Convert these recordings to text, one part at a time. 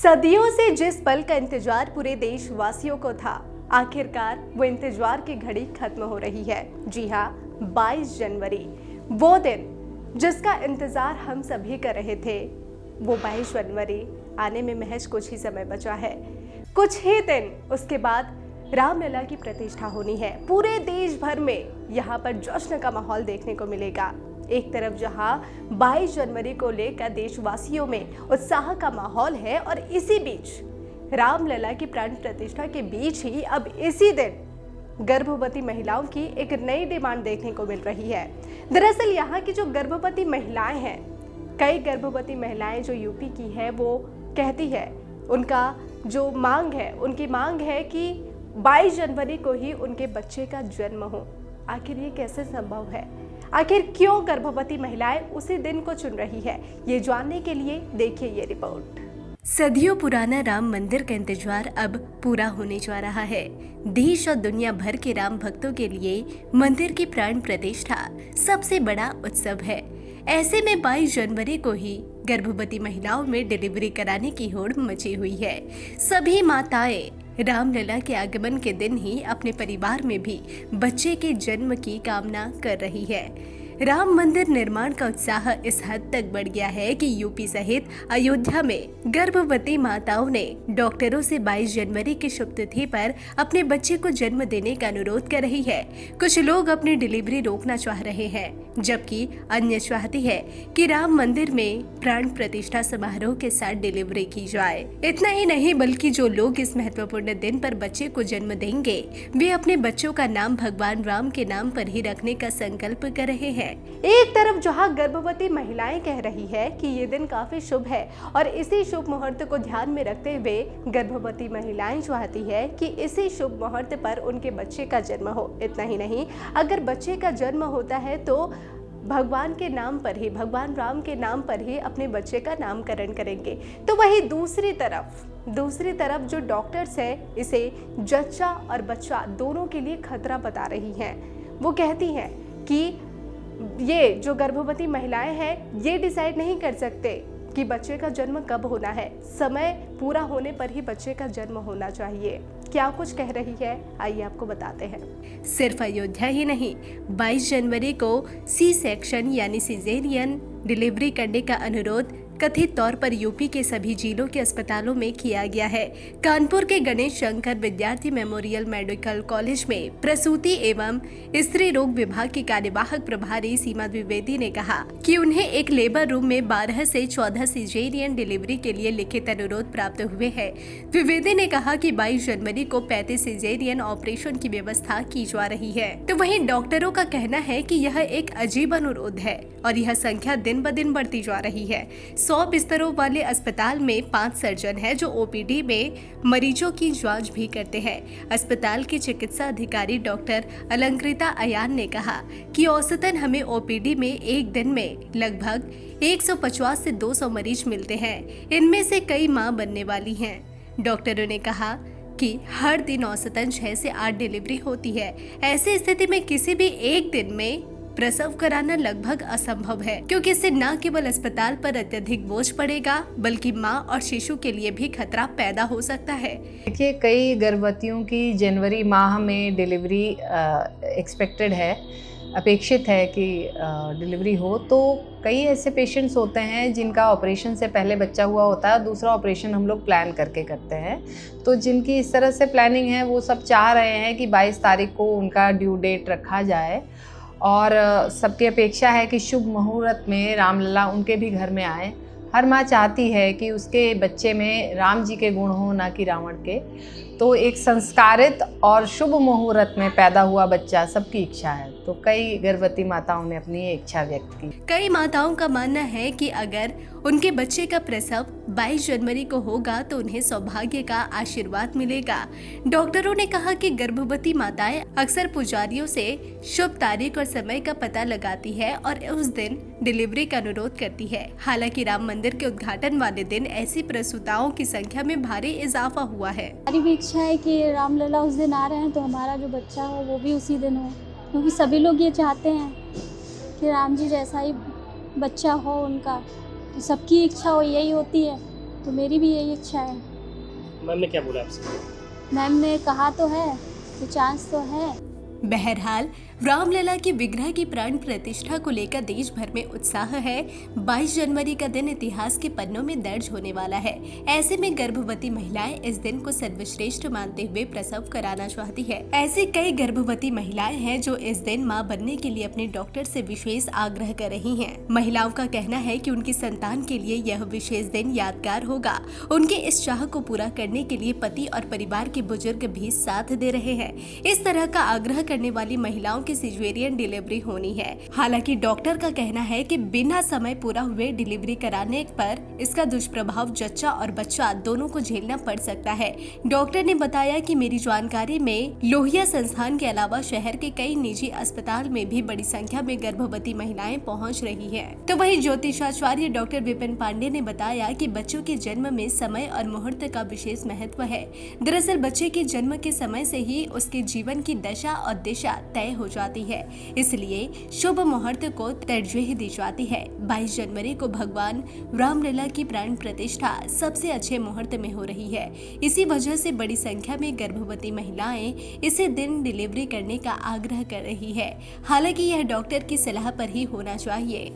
सदियों से जिस पल का इंतजार पूरे देशवासियों को था, आखिरकार वो इंतजार की घड़ी खत्म हो रही है। जी हाँ, 22 जनवरी, वो दिन जिसका इंतजार हम सभी कर रहे थे। वो 22 जनवरी आने में महज कुछ ही समय बचा है। कुछ ही दिन उसके बाद रामलला की प्रतिष्ठा होनी है। पूरे देश भर में यहाँ पर जश्न का माहौल देखने को मिलेगा। एक तरफ जहां 22 जनवरी को लेकर देशवासियों में उत्साह का माहौल है, और इसी बीच रामलला की प्राण प्रतिष्ठा के बीच ही अब इसी दिन गर्भवती महिलाओं की एक नई डिमांड देखने को मिल रही है। दरअसल यहाँ की जो गर्भवती महिलाएं हैं, कई गर्भवती महिलाएं जो यूपी की है, वो कहती है, उनका जो मांग है, उनकी मांग है कि 22 जनवरी को ही उनके बच्चे का जन्म हो। आखिर ये कैसे संभव है? आखिर क्यों गर्भवती महिलाएं उसी दिन को चुन रही है? ये जानने के लिए देखिए ये रिपोर्ट। सदियों पुराना राम मंदिर का इंतजार अब पूरा होने जा रहा है। देश और दुनिया भर के राम भक्तों के लिए मंदिर की प्राण प्रतिष्ठा सबसे बड़ा उत्सव है। ऐसे में 22 जनवरी को ही गर्भवती महिलाओं में डिलीवरी कराने की होड़ मची हुई है। सभी माताएं रामलला के आगमन के दिन ही अपने परिवार में भी बच्चे के जन्म की कामना कर रही है। राम मंदिर निर्माण का उत्साह इस हद तक बढ़ गया है कि यूपी सहित अयोध्या में गर्भवती माताओं ने डॉक्टरों से 22 जनवरी की शुभ तिथि पर अपने बच्चे को जन्म देने का अनुरोध कर रही है। कुछ लोग अपनी डिलीवरी रोकना चाह रहे हैं, जबकि अन्य चाहती है कि राम मंदिर में प्राण प्रतिष्ठा समारोह के साथ डिलीवरी की जाए। इतना ही नहीं, बल्कि जो लोग इस महत्वपूर्ण दिन पर बच्चे को जन्म देंगे, वे अपने बच्चों का नाम भगवान राम के नाम पर ही रखने का संकल्प कर रहे हैं। एक तरफ जहां गर्भवती महिलाएं कह रही है कि ये दिन काफी शुभ है, और इसी शुभ मुहूर्त को ध्यान में रखते हुए गर्भवती महिलाएं चाहती है कि इसी शुभ मुहूर्त पर उनके बच्चे का जन्म हो। इतना ही नहीं, अगर बच्चे का जन्म होता है तो भगवान के नाम पर ही, भगवान राम के नाम पर ही अपने बच्चे का नामकरण करेंगे। तो वही दूसरी तरफ जो डॉक्टर्स हैं, इसे जच्चा और बच्चा दोनों के लिए खतरा बता रही हैं। वो कहती हैं कि ये जो गर्भवती महिलाएं हैं, ये डिसाइड नहीं कर सकते कि बच्चे का जन्म कब होना है। समय पूरा होने पर ही बच्चे का जन्म होना चाहिए। क्या कुछ कह रही है, आइए आपको बताते हैं। सिर्फ अयोध्या ही नहीं, 22 जनवरी को सी सेक्शन यानी सिजेरियन डिलीवरी करने का अनुरोध कथित तौर पर यूपी के सभी जिलों के अस्पतालों में किया गया है। कानपुर के गणेश शंकर विद्यार्थी मेमोरियल मेडिकल कॉलेज में प्रसूति एवं स्त्री रोग विभाग की कार्यवाहक प्रभारी सीमा द्विवेदी ने कहा कि उन्हें एक लेबर रूम में 12 से 14 सिजेरियन डिलीवरी के लिए लिखित अनुरोध प्राप्त हुए हैं। द्विवेदी ने कहा कि 22 जनवरी को 35 सिजेरियन ऑपरेशन की व्यवस्था की जा रही है। तो वहीं डॉक्टरों का कहना है कि यह एक अजीब अनुरोध है और यह संख्या दिन ब दिन बढ़ती जा रही है। 100 बिस्तरों वाले अस्पताल में 5 सर्जन हैं जो ओपीडी में मरीजों की जांच भी करते हैं। अस्पताल की चिकित्सा अधिकारी डॉक्टर अलंकृता अयान ने कहा कि औसतन हमें ओपीडी में एक दिन में लगभग 150 से 200 मरीज मिलते हैं। इनमें से कई मां बनने वाली हैं। डॉक्टरों ने कहा कि हर दिन औसतन 6 से 8 डिलीवरी होती है। ऐसी स्थिति में किसी भी एक दिन में प्रसव कराना लगभग असंभव है, क्योंकि इससे न केवल अस्पताल पर अत्यधिक बोझ पड़ेगा, बल्कि मां और शिशु के लिए भी खतरा पैदा हो सकता है। देखिए, कई गर्भवतियों की जनवरी माह में डिलीवरी एक्सपेक्टेड है, अपेक्षित है कि डिलीवरी हो। तो कई ऐसे पेशेंट्स होते हैं जिनका ऑपरेशन से पहले बच्चा हुआ होता है, दूसरा ऑपरेशन हम लोग प्लान करके करते हैं। तो जिनकी इस तरह से प्लानिंग है, वो सब चाह रहे हैं कि 22 तारीख को उनका ड्यू डेट रखा जाए, और सबकी अपेक्षा है कि शुभ मुहूर्त में रामलला उनके भी घर में आए। हर माँ चाहती है कि उसके बच्चे में राम जी के गुण हो, ना कि रावण के। तो एक संस्कारित और शुभ मुहूर्त में पैदा हुआ बच्चा सबकी इच्छा है। तो कई गर्भवती माताओं ने अपनी ये इच्छा व्यक्त की। कई माताओं का मानना है कि अगर उनके बच्चे का प्रसव 22 जनवरी को होगा तो उन्हें सौभाग्य का आशीर्वाद मिलेगा। डॉक्टरों ने कहा कि गर्भवती माताएं अक्सर पुजारियों से शुभ तारीख और समय का पता लगाती है और उस दिन डिलीवरी का अनुरोध करती है। हालांकि राम मंदिर के उद्घाटन वाले दिन ऐसी प्रसूताओं की संख्या में भारी इजाफा हुआ है। हमारी भी इच्छा है कि रामलला उस दिन आ रहे हैं, तो हमारा जो बच्चा हो वो भी उसी दिन हो, क्योंकि सभी लोग ये चाहते हैं कि राम जी जैसा ही बच्चा हो उनका। तो सबकी इच्छा हो यही होती है तो मेरी भी यही इच्छा है। मैम ने क्या बोला आपसे? मैम ने कहा तो है कि चांस तो है। बहरहाल रामलला के विग्रह की प्राण प्रतिष्ठा को लेकर देश भर में उत्साह है। 22 जनवरी का दिन इतिहास के पन्नों में दर्ज होने वाला है। ऐसे में गर्भवती महिलाएं इस दिन को सर्वश्रेष्ठ मानते हुए प्रसव कराना चाहती है। ऐसी कई गर्भवती महिलाएं हैं जो इस दिन मां बनने के लिए अपने डॉक्टर से विशेष आग्रह कर रही हैं। महिलाओं का कहना है कि उनकी संतान के लिए यह विशेष दिन यादगार होगा। उनके इस चाह को पूरा करने के लिए पति और परिवार के बुजुर्ग भी साथ दे रहे हैं। इस तरह का आग्रह करने वाली महिलाओं की सिजेरियन डिलीवरी होनी है। हालांकि डॉक्टर का कहना है कि बिना समय पूरा हुए डिलीवरी कराने पर इसका दुष्प्रभाव जच्चा और बच्चा दोनों को झेलना पड़ सकता है। डॉक्टर ने बताया कि मेरी जानकारी में लोहिया संस्थान के अलावा शहर के कई निजी अस्पताल में भी बड़ी संख्या में गर्भवती महिलाएं पहुंच रही है। तो वहीं ज्योतिषाचार्य डॉक्टर विपिन पांडे ने बताया कि बच्चों के जन्म में समय और मुहूर्त का विशेष महत्व है। दरअसल बच्चे के जन्म के समय से ही उसके जीवन की दशा और दिशा तय हो जाती है, इसलिए शुभ मुहूर्त को तरजीह दी जाती है। 22 जनवरी को भगवान रामलला की प्राण प्रतिष्ठा सबसे अच्छे मुहूर्त में हो रही है। इसी वजह से बड़ी संख्या में गर्भवती महिलाएं इसी दिन डिलीवरी करने का आग्रह कर रही है। हालांकि यह डॉक्टर की सलाह पर ही होना चाहिए।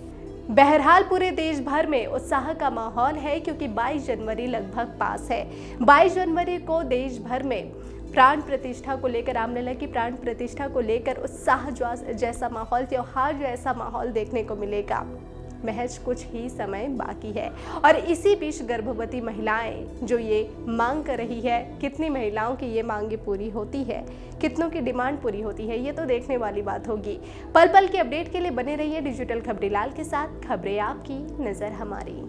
बहरहाल पूरे देश भर में उत्साह का माहौल है क्योंकि 22 जनवरी लगभग पास है। 22 जनवरी को देश भर में प्राण प्रतिष्ठा को लेकर, रामलला की प्राण प्रतिष्ठा को लेकर उत्साह जैसा माहौल, त्योहार जैसा माहौल देखने को मिलेगा। महज कुछ ही समय बाकी है और इसी बीच गर्भवती महिलाएं जो ये मांग कर रही है, कितनी महिलाओं की ये मांगे पूरी होती है, कितनों की डिमांड पूरी होती है, ये तो देखने वाली बात होगी। पल पल के अपडेट के लिए बने रहिए डिजिटल खबरीलाल के साथ। खबरें आपकी, नजर हमारी।